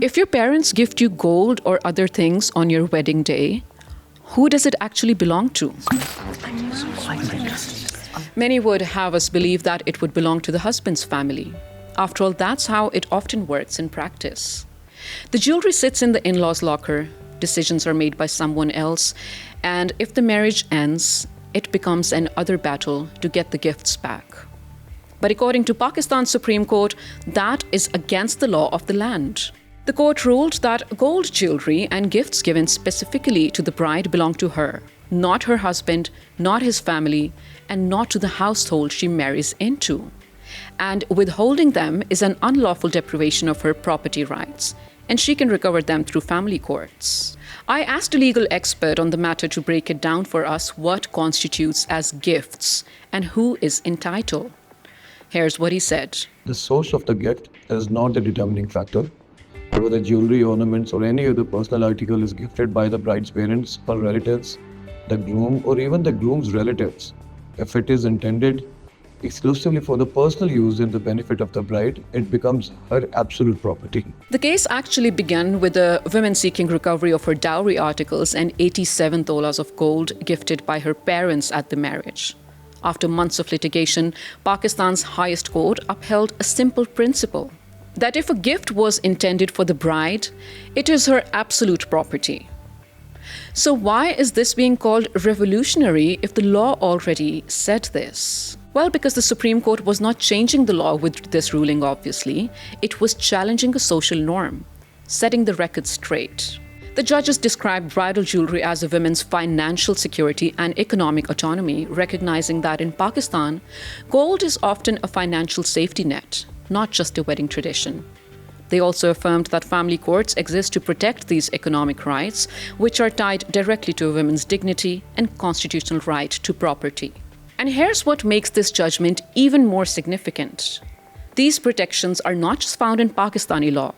If your parents gift you gold or other things on your wedding day, who does it actually belong to? Many would have us believe that it would belong to the husband's family. After all, that's how it often works in practice. The jewelry sits in the in-laws' locker, decisions are made by someone else, and if the marriage ends, it becomes an other battle to get the gifts back. But according to Pakistan's Supreme Court, that is against the law of the land. The court ruled that gold jewelry and gifts given specifically to the bride belong to her, not her husband, not his family, and not to the household she marries into. And withholding them is an unlawful deprivation of her property rights, and she can recover them through family courts. I asked a legal expert on the matter to break it down for us what constitutes as gifts and who is entitled. Here's what he said. The source of the gift is not the determining factor. Whether the jewelry, ornaments, or any other personal article is gifted by the bride's parents or relatives, the groom, or even the groom's relatives, if it is intended exclusively for the personal use and the benefit of the bride, it becomes her absolute property. The case actually began with a woman seeking recovery of her dowry articles and 87 tolas of gold gifted by her parents at the marriage. After months of litigation, Pakistan's highest court upheld a simple principle that if a gift was intended for the bride, it is her absolute property. So why is this being called revolutionary if the law already said this? Well, because the Supreme Court was not changing the law with this ruling, obviously. It was challenging a social norm, setting the record straight. The judges described bridal jewelry as a woman's financial security and economic autonomy, recognizing that in Pakistan, gold is often a financial safety net, not just a wedding tradition. They also affirmed that family courts exist to protect these economic rights, which are tied directly to a woman's dignity and constitutional right to property. And here's what makes this judgment even more significant. These protections are not just found in Pakistani law.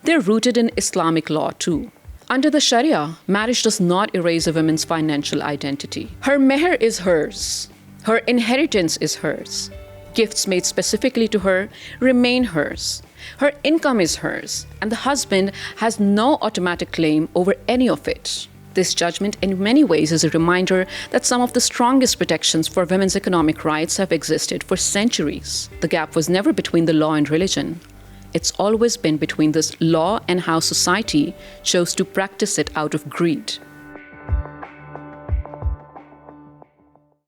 They're rooted in Islamic law too. Under the Sharia, marriage does not erase a woman's financial identity. Her meher is hers. Her inheritance is hers. Gifts made specifically to her remain hers. Her income is hers, and the husband has no automatic claim over any of it. This judgment, in many ways, is a reminder that some of the strongest protections for women's economic rights have existed for centuries. The gap was never between the law and religion. It's always been between this law and how society chose to practice it out of greed.